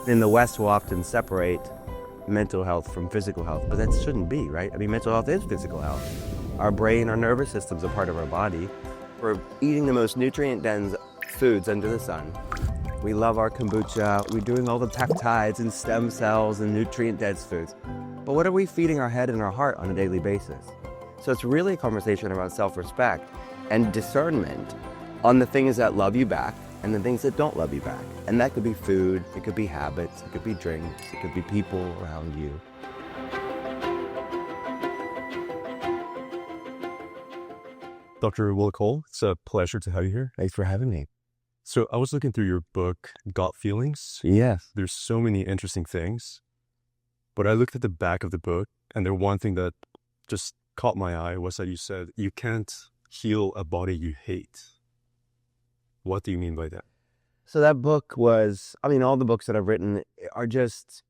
In the West, we'll often separate mental health from physical health, but that shouldn't be, right? I mean, mental health is physical health. Our brain, our nervous system's a part of our body. We're eating the most nutrient-dense foods under the sun. We love our kombucha. We're doing all the peptides and stem cells and nutrient-dense foods. But what are we feeding our head and our heart on a daily basis? So it's really a conversation around self-respect and discernment on the things that love you back and the things that don't love you back. And that could be food, it could be habits, it could be drinks, it could be people around you. Dr. Will Cole, it's a pleasure to have you here. Thanks for having me. So I was looking through your book, Gut Feelings. Yes. There's so many interesting things, but I looked at the back of the book, and the one thing that just caught my eye was that you said you can't heal a body you hate. What do you mean by that? So that book was, all the books that I've written are just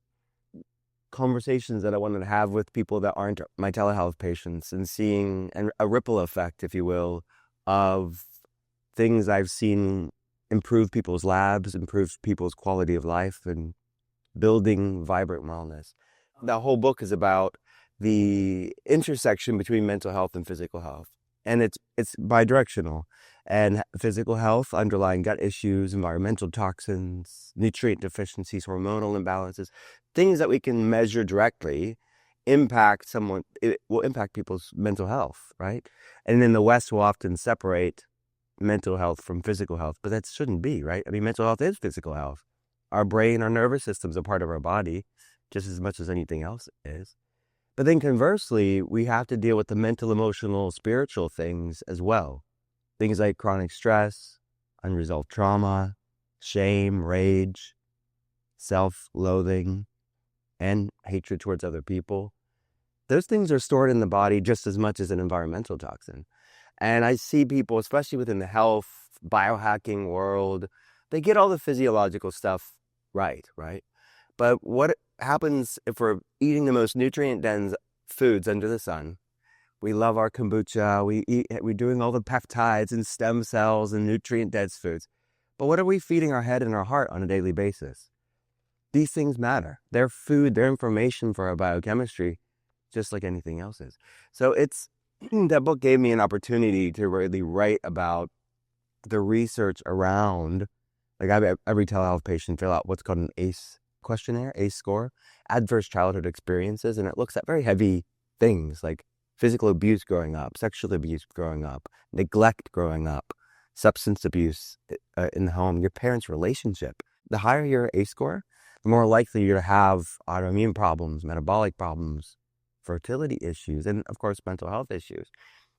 conversations that I wanted to have with people that aren't my telehealth patients and seeing a ripple effect, if you will, of things I've seen improve people's lives, improve people's quality of life, and building vibrant wellness. That whole book is about the intersection between mental health and physical health. And it's bidirectional. And physical health, underlying gut issues, environmental toxins, nutrient deficiencies, hormonal imbalances, things that we can measure directly it will impact people's mental health, right? And in the West, we'll often separate mental health from physical health, but that shouldn't be, right? I mean, mental health is physical health. Our brain, our nervous system's a part of our body, just as much as anything else is. But then conversely, we have to deal with the mental, emotional, spiritual things as well. Things like chronic stress, unresolved trauma, shame, rage, self-loathing, and hatred towards other people. Those things are stored in the body just as much as an environmental toxin. And I see people, especially within the health, biohacking world, they get all the physiological stuff right? But what happens if we're eating the most nutrient-dense foods under the sun? We love our kombucha. We're doing all the peptides and stem cells and nutrient-dense foods. But what are we feeding our head and our heart on a daily basis? These things matter. They're food, they're information for our biochemistry, just like anything else is. So that book gave me an opportunity to really write about the research around, like every telehealth patient fill out what's called an ACE questionnaire, ACE score, adverse childhood experiences, and it looks at very heavy things like physical abuse growing up, sexual abuse growing up, neglect growing up, substance abuse in the home, your parents' relationship. The higher your ACE score, the more likely you're to have autoimmune problems, metabolic problems, fertility issues, and of course, mental health issues.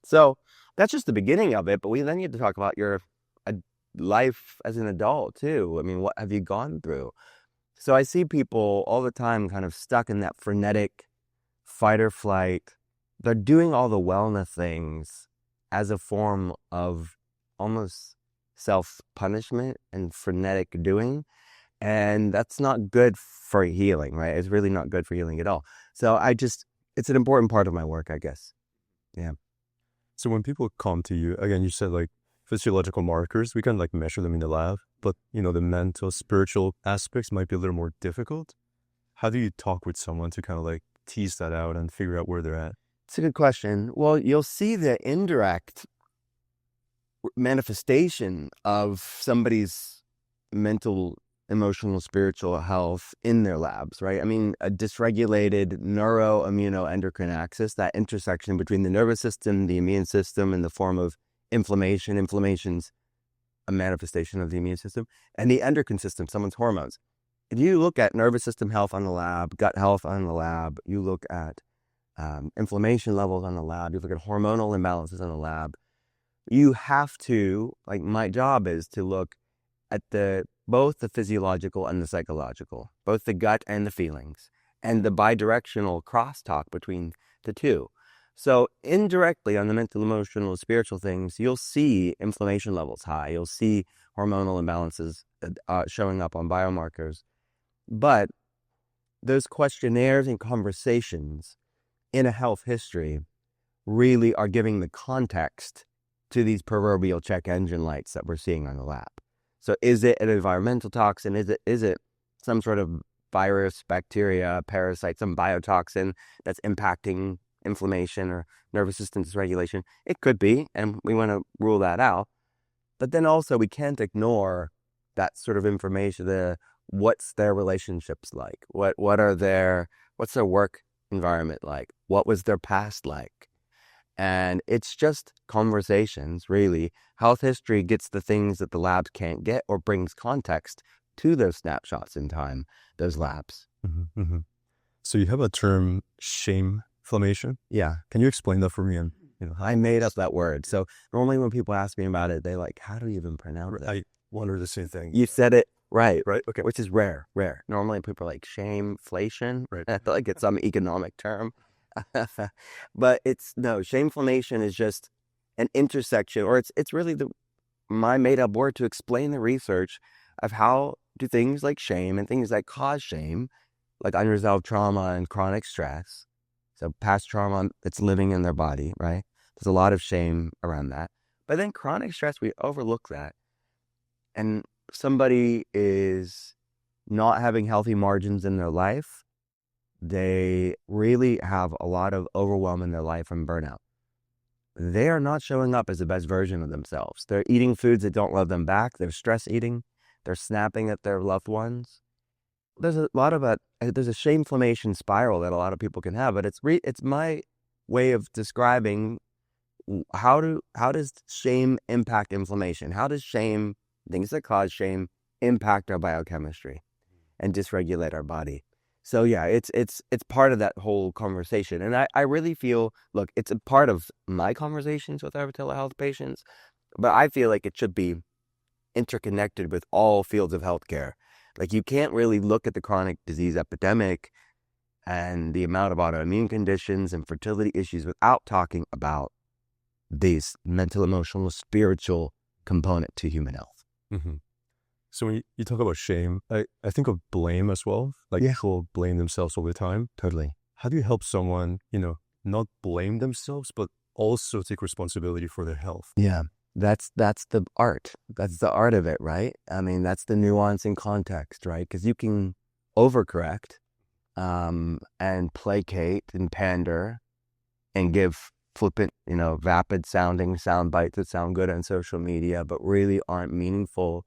So that's just the beginning of it, but we then need to talk about your life as an adult too. I mean, what have you gone through? So I see people all the time kind of stuck in that frenetic fight or flight. They're doing all the wellness things as a form of almost self-punishment and frenetic doing. And that's not good for healing, right? It's really not good for healing at all. So it's an important part of my work, I guess. Yeah. So when people come to you, again, you said like physiological markers, we can like measure them in the lab, but the mental, spiritual aspects might be a little more difficult. How do you talk with someone to kind of like tease that out and figure out where they're at? It's a good question. Well, you'll see the indirect manifestation of somebody's mental, emotional, spiritual health in their labs, right? I mean, a dysregulated neuroimmunoendocrine axis, that intersection between the nervous system, the immune system, in the form of inflammation. Inflammation's a manifestation of the immune system, and the endocrine system, someone's hormones. If you look at nervous system health on the lab, gut health on the lab, you look at inflammation levels on the lab, you look at hormonal imbalances on the lab, you have to, like my job is to look at both the physiological and the psychological, both the gut and the feelings, and the bidirectional crosstalk between the two. So indirectly on the mental, emotional, spiritual things, you'll see inflammation levels high, you'll see hormonal imbalances showing up on biomarkers. But those questionnaires and conversations in a health history really are giving the context to these proverbial check engine lights that we're seeing on the lab. So is it an environmental toxin? Is it some sort of virus, bacteria, parasite, some biotoxin that's impacting inflammation or nervous system dysregulation. It could be, and we want to rule that out. But then also we can't ignore that sort of information, what's their relationships like? What's their work environment like? What was their past like? And it's just conversations, really. Health history gets the things that the labs can't get or brings context to those snapshots in time, those labs. Mm-hmm, mm-hmm. So you have a term, shameflammation. Yeah. Can you explain that for me? And I made up that word. So normally when people ask me about it, they like, how do you even pronounce it? I wonder the same thing. You said it right. Right? Okay. Which is rare. Normally people are like shameflation. Right. I feel like it's some economic term. But shameflammation is just an intersection, or it's really my made up word to explain the research of how do things like shame and things that cause shame, like unresolved trauma and chronic stress. So past trauma that's living in their body, right? There's a lot of shame around that. But then chronic stress, we overlook that. And somebody is not having healthy margins in their life. They really have a lot of overwhelm in their life and burnout. They are not showing up as the best version of themselves. They're eating foods that don't love them back. They're stress eating. They're snapping at their loved ones. There's a lot of there's a shameflammation spiral that a lot of people can have, but it's my way of describing how does shame impact inflammation? How does shame, things that cause shame, impact our biochemistry and dysregulate our body? So yeah, it's part of that whole conversation. And I really feel, look, it's a part of my conversations with our telehealth patients, but I feel like it should be interconnected with all fields of healthcare. Like you can't really look at the chronic disease epidemic and the amount of autoimmune conditions and fertility issues without talking about these mental, emotional, spiritual component to human health. Mm-hmm. So when you talk about shame, I think of blame as well. Like people blame themselves all the time. Totally. How do you help someone, not blame themselves, but also take responsibility for their health? Yeah, that's the art. That's the art of it, right? I mean, that's the nuance and context, right? Because you can overcorrect and placate and pander and give flippant, vapid sounding sound bites that sound good on social media, but really aren't meaningful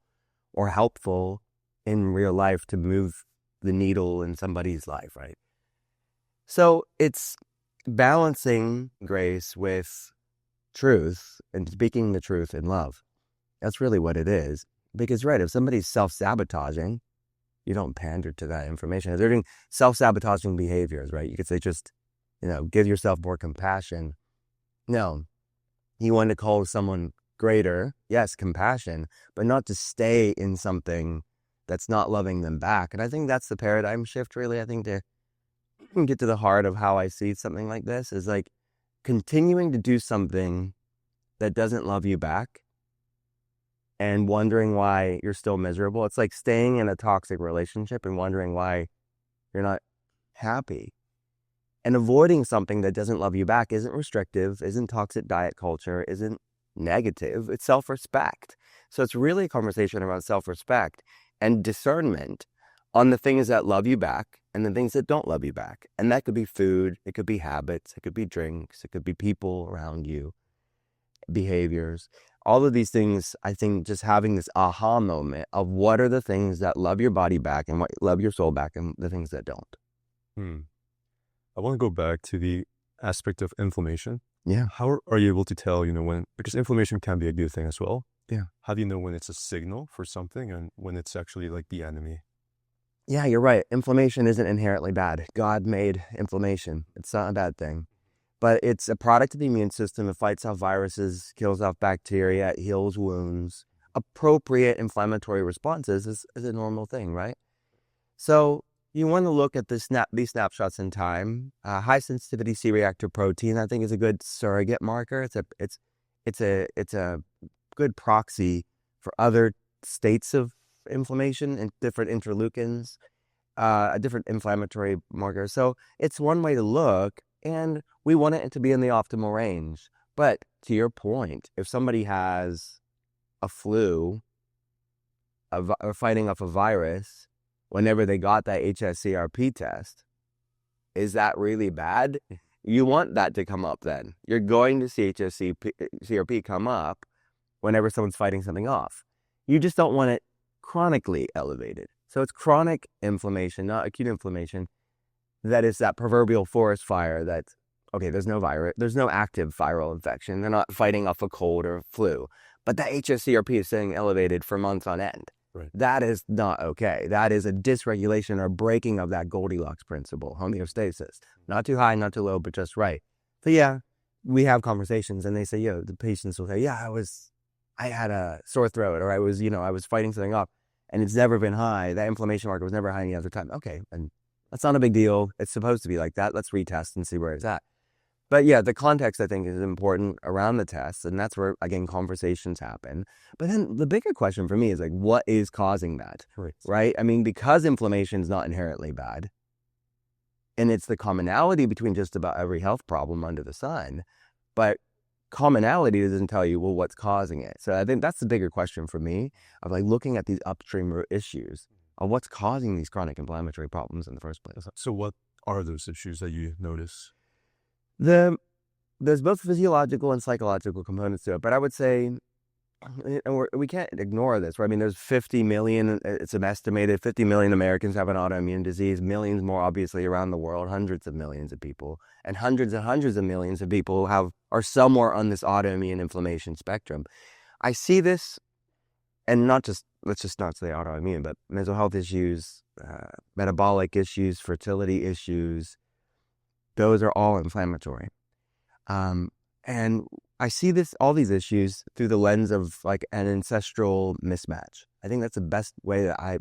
or helpful in real life to move the needle in somebody's life, right? So it's balancing grace with truth and speaking the truth in love. That's really what it is. Because, right, if somebody's self-sabotaging, you don't pander to that information. If they're doing self-sabotaging behaviors, right? You could say just, give yourself more compassion. No, you want to call someone greater, yes, compassion, but not to stay in something that's not loving them back. And I think that's the paradigm shift, really. I think to get to the heart of how I see something like this is like continuing to do something that doesn't love you back and wondering why you're still miserable. It's like staying in a toxic relationship and wondering why you're not happy. And avoiding something that doesn't love you back isn't restrictive, isn't toxic diet culture, isn't negative. It's self-respect. So it's really a conversation around self-respect and discernment on the things that love you back and the things that don't love you back. And that could be food, it could be habits, it could be drinks, it could be people around you, behaviors. All of these things, I think just having this aha moment of what are the things that love your body back and what love your soul back and the things that don't. I want to go back to the aspect of inflammation. Yeah. How are you able to tell, because inflammation can be a good thing as well. Yeah. How do you know when it's a signal for something and when it's actually like the enemy? Yeah, you're right. Inflammation isn't inherently bad. God made inflammation. It's not a bad thing. But it's a product of the immune system. It fights off viruses, kills off bacteria, it heals wounds. Appropriate inflammatory responses is a normal thing, right? So you want to look at these snapshots in time. High sensitivity C-reactive protein, I think, is a good surrogate marker. It's a good proxy for other states of inflammation and different interleukins, a different inflammatory marker. So it's one way to look, and we want it to be in the optimal range. But to your point, if somebody has a flu, or fighting off a virus, whenever they got that HSCRP test. Is that really bad? You want that to come up then. You're going to see HSCRP come up whenever someone's fighting something off. You just don't want it chronically elevated. So it's chronic inflammation, not acute inflammation. That is that proverbial forest fire that, okay, there's no virus, there's no active viral infection. They're not fighting off a cold or flu. But that HSCRP is staying elevated for months on end. Right. That is not okay. That is a dysregulation or breaking of that Goldilocks principle, homeostasis. Not too high, not too low, but just right. So yeah, we have conversations and they say, the patients will say, yeah, I had a sore throat, or I was fighting something off, and it's never been high. That inflammation marker was never high any other time. Okay, and that's not a big deal. It's supposed to be like that. Let's retest and see where it's at. But yeah, the context, I think, is important around the tests, and that's where, again, conversations happen. But then the bigger question for me is, like, what is causing that, right? I mean, because inflammation is not inherently bad, and it's the commonality between just about every health problem under the sun, but commonality doesn't tell you, well, what's causing it. So I think that's the bigger question for me, of like looking at these upstream root issues of what's causing these chronic inflammatory problems in the first place. So what are those issues that you notice? There's both physiological and psychological components to it, but I would say, and we can't ignore this, right? I mean, there's 50 million, it's an estimated 50 million Americans have an autoimmune disease, millions more obviously around the world, hundreds of millions of people, and hundreds of millions of people who are somewhere on this autoimmune inflammation spectrum. I see this, and let's just not say autoimmune, but mental health issues, metabolic issues, fertility issues, those are all inflammatory. And I see all these issues through the lens of like an ancestral mismatch. I think that's the best way that I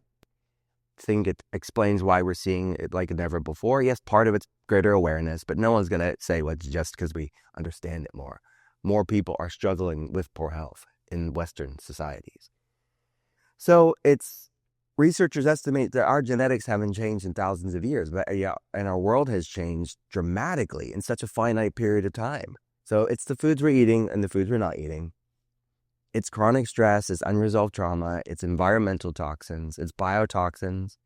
think it explains why we're seeing it like never before. Yes, part of it's greater awareness, but no one's going to say, well, it's just because we understand it more. More people are struggling with poor health in Western societies. So researchers estimate that our genetics haven't changed in thousands of years, but and our world has changed dramatically in such a finite period of time. So it's the foods we're eating and the foods we're not eating. It's chronic stress, it's unresolved trauma, it's environmental toxins, it's biotoxins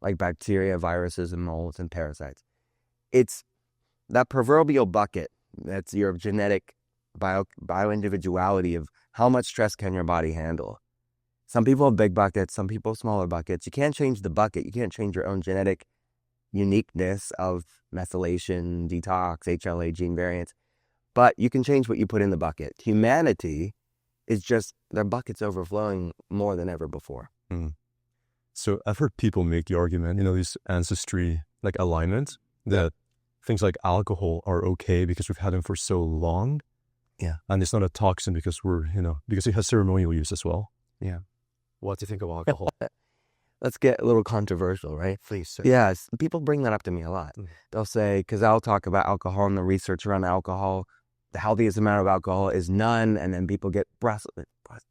like bacteria, viruses, and molds and parasites. It's that proverbial bucket that's your genetic bio-individuality of how much stress can your body handle. Some people have big buckets, some people have smaller buckets. You can't change the bucket. You can't change your own genetic uniqueness of methylation, detox, HLA gene variants, but you can change what you put in the bucket. Humanity is just, their bucket's overflowing more than ever before. So I've heard people make the argument, these ancestry like alignments, that things like alcohol are okay because we've had them for so long. Yeah. And it's not a toxin because because it has ceremonial use as well. Yeah. What do you think of alcohol? Let's get a little controversial, right? Please say. Yes, people bring that up to me a lot. They'll say, because I'll talk about alcohol and the research around alcohol, the healthiest amount of alcohol is none, and then people get what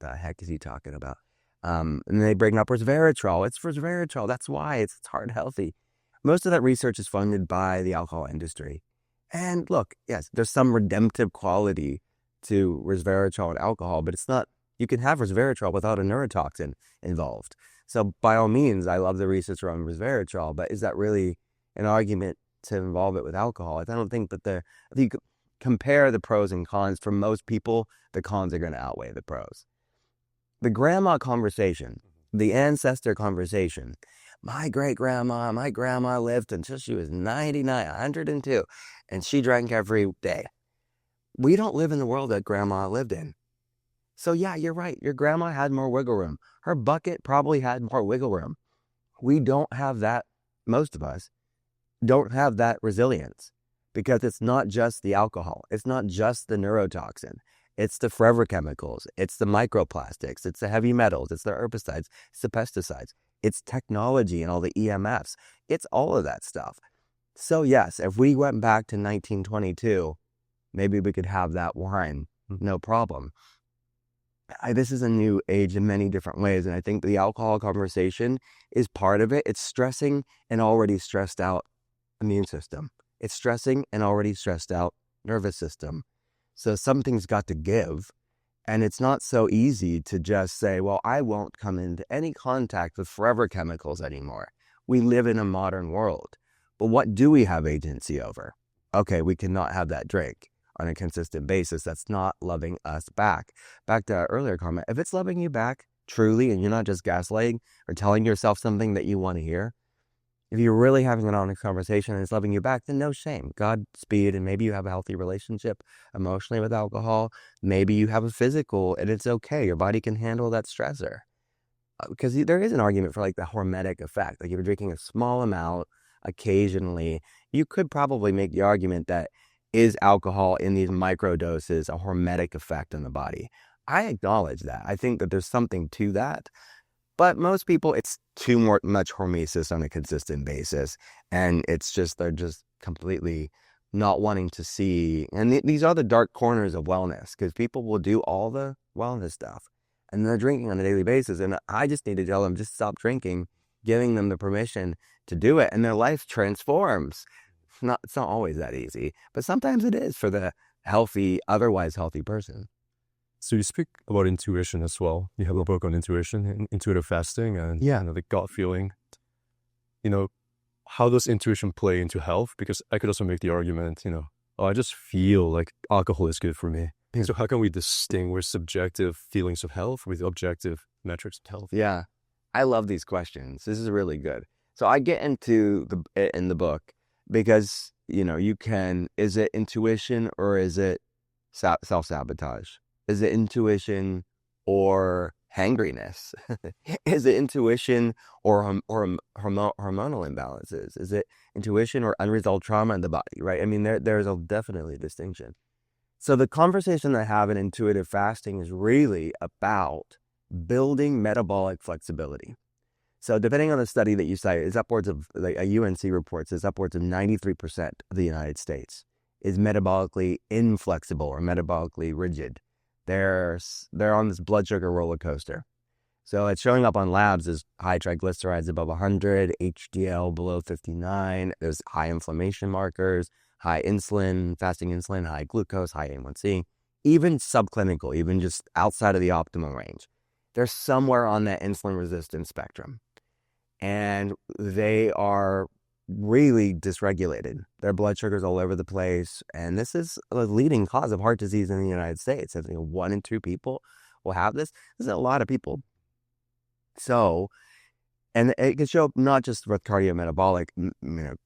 the heck is he talking about? And they bring up resveratrol. It's resveratrol. That's why it's heart healthy. Most of that research is funded by the alcohol industry. And look, yes, there's some redemptive quality to resveratrol and alcohol, but it's not. You can have resveratrol without a neurotoxin involved. So by all means, I love the research around resveratrol, but is that really an argument to involve it with alcohol? I don't think that if you compare the pros and cons, for most people, the cons are going to outweigh the pros. The grandma conversation, the ancestor conversation, my grandma lived until she was 99, 102, and she drank every day. We don't live in the world that grandma lived in. So yeah, you're right. Your grandma had more wiggle room. Her bucket probably had more wiggle room. We don't have that. Most of us don't have that resilience because it's not just the alcohol. It's not just the neurotoxin. It's the forever chemicals. It's the microplastics. It's the heavy metals. It's the herbicides. It's the pesticides. It's technology and all the EMFs. It's all of that stuff. So yes, if we went back to 1922, maybe we could have that wine, no problem. This is a new age in many different ways, and I think the alcohol conversation is part of it. It's stressing an already stressed out immune system. It's stressing an already stressed out nervous system. So something's got to give, and it's not so easy to just say, well, I won't come into any contact with forever chemicals anymore. We live in a modern world. But what do we have agency over? Okay, we cannot have that drink on a consistent basis. That's not loving us back. Back to our earlier comment, if it's loving you back truly and you're not just gaslighting or telling yourself something that you want to hear, if you're really having an honest conversation and it's loving you back, then no shame. Godspeed. And maybe you have a healthy relationship emotionally with alcohol. Maybe you have a physical and it's okay. Your body can handle that stressor. Because there is an argument for like the hormetic effect. Like if you're drinking a small amount occasionally, you could probably make the argument that is alcohol in these micro doses a hormetic effect on the body. I acknowledge that. I think that there's something to that. But most people, it's too much hormesis on a consistent basis. And it's just, they're just completely not wanting to see. And these are the dark corners of wellness, because people will do all the wellness stuff and they're drinking on a daily basis. And I just need to tell them, just stop drinking, giving them the permission to do it. And their life transforms. It's not always that easy, but sometimes it is for the healthy, otherwise healthy person. So you speak about intuition as well. You have a book on intuition and intuitive fasting and the gut feeling. How does intuition play into health? Because I could also make the argument, oh, I just feel like alcohol is good for me. So how can we distinguish subjective feelings of health with objective metrics of health? Yeah, I love these questions. This is really good. So I get into in the book because, is it intuition or is it self-sabotage? Is it intuition or hangriness? Is it intuition or hormonal imbalances? Is it intuition or unresolved trauma in the body, right? I mean, there's definitely a distinction. So the conversation I have in intuitive fasting is really about building metabolic flexibility. So depending on the study that you cite, it's upwards of, like a UNC report says, upwards of 93% of the United States is metabolically inflexible or metabolically rigid. They're on this blood sugar roller coaster. So it's showing up on labs as high triglycerides above 100, HDL below 59. There's high inflammation markers, high insulin, fasting insulin, high glucose, high A1C, even subclinical, even just outside of the optimal range. They're somewhere on that insulin resistance spectrum. And they are really dysregulated. Their blood sugar's all over the place. And this is a leading cause of heart disease in the United States. 1 in 2 people will have this. This is a lot of people. So, and it can show up not just with cardiometabolic,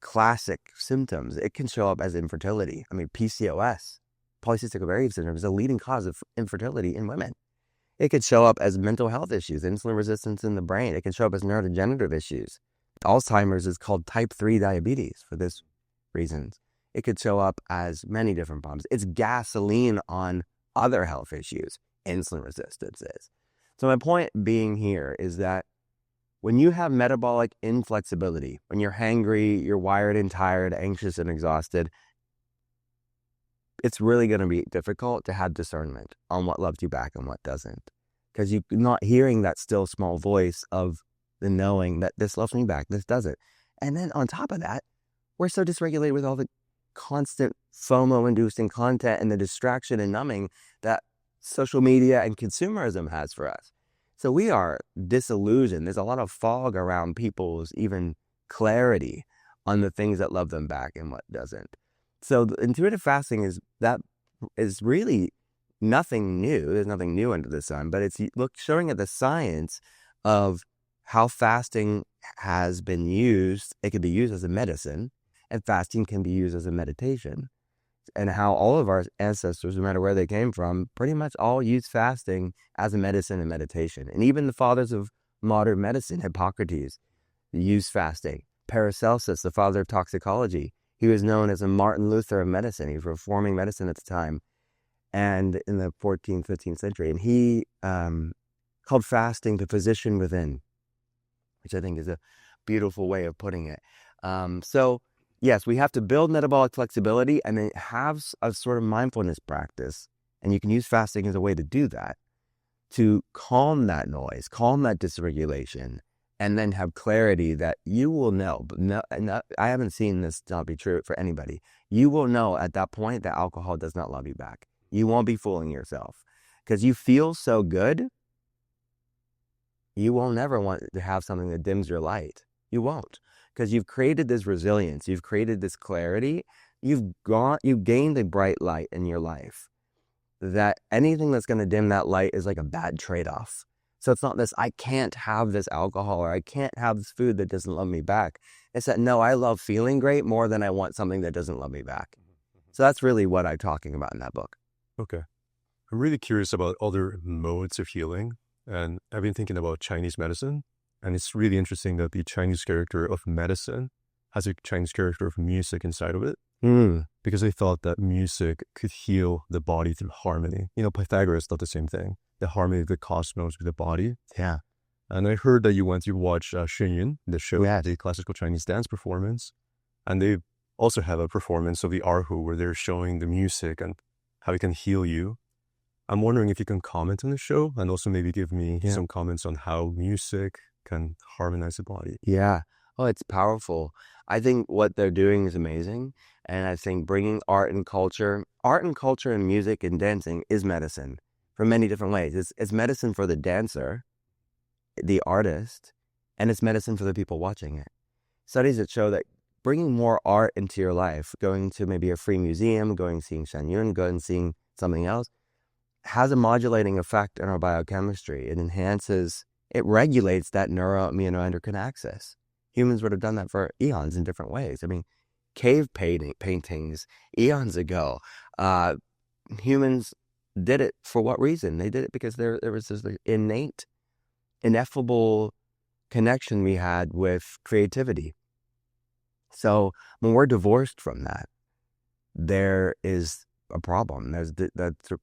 classic symptoms. It can show up as infertility. I mean, PCOS, polycystic ovarian syndrome, is a leading cause of infertility in women. It could show up as mental health issues, insulin resistance in the brain. It can show up as neurodegenerative issues. Alzheimer's is called type 3 diabetes for this reasons. It could show up as many different problems. It's gasoline on other health issues, insulin resistance is. So my point being here is that when you have metabolic inflexibility, when you're hangry, you're wired and tired, anxious and exhausted, it's really going to be difficult to have discernment on what loves you back and what doesn't. Because you're not hearing that still small voice of the knowing that this loves me back, this doesn't. And then on top of that, we're so dysregulated with all the constant FOMO-inducing content and the distraction and numbing that social media and consumerism has for us. So we are disillusioned. There's a lot of fog around people's even clarity on the things that love them back and what doesn't. So the intuitive fasting is really nothing new. There's nothing new under the sun, but it's showing at the science of how fasting has been used. It can be used as a medicine, and fasting can be used as a meditation. And how all of our ancestors, no matter where they came from, pretty much all used fasting as a medicine and meditation. And even the fathers of modern medicine, Hippocrates, used fasting. Paracelsus, the father of toxicology, he was known as a Martin Luther of medicine. He was reforming medicine at the time, and in the 14th, 15th century. And he called fasting the physician within, which I think is a beautiful way of putting it. So yes, we have to build metabolic flexibility and then have a sort of mindfulness practice. And you can use fasting as a way to do that, to calm that noise, calm that dysregulation, and then have clarity that you will know. But no, I haven't seen this not be true for anybody. You will know at that point that alcohol does not love you back. You won't be fooling yourself because you feel so good. You will never want to have something that dims your light. You won't. because you've created this resilience, you've created this clarity, you've gained a bright light in your life, that anything that's going to dim that light is like a bad trade-off. So it's not this, I can't have this alcohol, or I can't have this food that doesn't love me back. It's that, no, I love feeling great more than I want something that doesn't love me back. So that's really what I'm talking about in that book. Okay. I'm really curious about other modes of healing. And I've been thinking about Chinese medicine. And it's really interesting that the Chinese character of medicine has a Chinese character of music inside of it. Because they thought that music could heal the body through harmony. You know, Pythagoras thought the same thing, the harmony of the cosmos with the body. Yeah. And I heard that you went to watch Xunyun, the show, the classical Chinese dance performance. And they also have a performance of the Erhu where they're showing the music and how it can heal you. I'm wondering if you can comment on the show and also maybe give me some comments on how music can harmonize the body. Yeah. Oh, it's powerful. I think what they're doing is amazing. And I think bringing art and culture and music and dancing is medicine for many different ways. It's medicine for the dancer, the artist, and it's medicine for the people watching it. Studies that show that bringing more art into your life, going to maybe a free museum, going seeing Shanyun, going seeing something else, has a modulating effect on our biochemistry. It regulates that neuroimmunoendocrine axis. Humans would have done that for eons in different ways. I mean, cave paintings eons ago, humans did it for what reason? They did it because there was this innate, ineffable connection we had with creativity. So when we're divorced from that, there is a problem. That's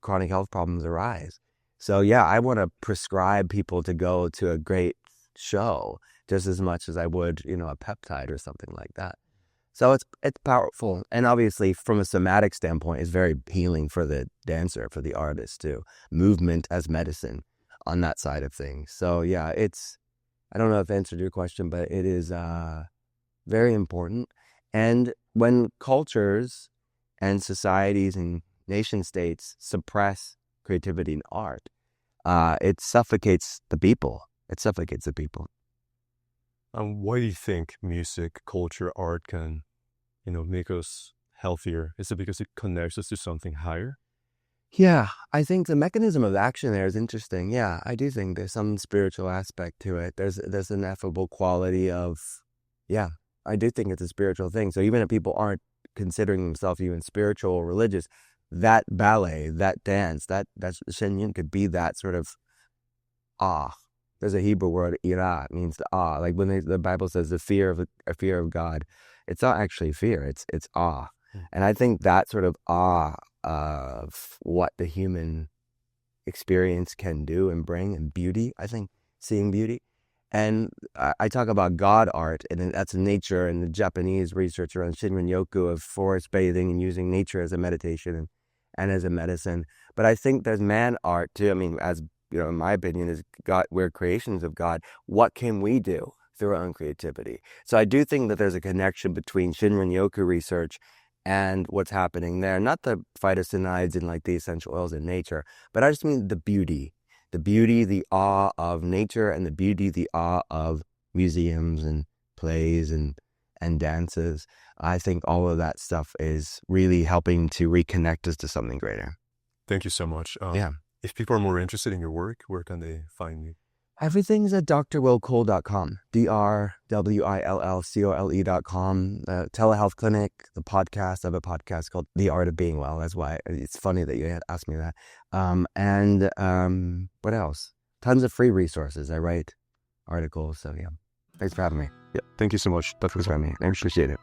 chronic health problems arise. So yeah, I want to prescribe people to go to a great show just as much as I would, a peptide or something like that. So it's powerful. And obviously from a somatic standpoint, it's very healing for the dancer, for the artist too. Movement as medicine on that side of things. So yeah, I don't know if I answered your question, but it is very important. And when cultures and societies and nation states suppress creativity and art, it suffocates the people. Why do you think music, culture, art can, make us healthier? Is it because it connects us to something higher? Yeah, I think the mechanism of action there is interesting. Yeah, I do think there's some spiritual aspect to it. There's an ineffable quality of, yeah, I do think it's a spiritual thing. So even if people aren't considering themselves even spiritual or religious, that ballet, that dance, that Shenyun could be that sort of awe. There's a Hebrew word, ira, it means the awe. Like when the Bible says a fear of God, it's not actually fear, it's awe. And I think that sort of awe of what the human experience can do and bring, and beauty, I think, seeing beauty. And I talk about God art, and that's nature, and the Japanese researcher on Shinrin-yoku of forest bathing and using nature as a meditation and as a medicine. But I think there's man art too. I mean, as in my opinion, is God, we're creations of God. What can we do through our own creativity? So I do think that there's a connection between Shinrin-yoku research and what's happening there. Not the phytocyanides and like the essential oils in nature, but I just mean the beauty, the awe of nature, and the beauty, the awe of museums and plays and dances. I think all of that stuff is really helping to reconnect us to something greater. Thank you so much. Yeah. If people are more interested in your work, where can they find you? Everything's at drwillcole.com, drwillcole.com. The telehealth clinic, the podcast. I have a podcast called The Art of Being Well. That's why it's funny that you had asked me that. What else? Tons of free resources. I write articles. So yeah, thanks for having me. Yeah, thank you so much. Thanks for having me. I appreciate it.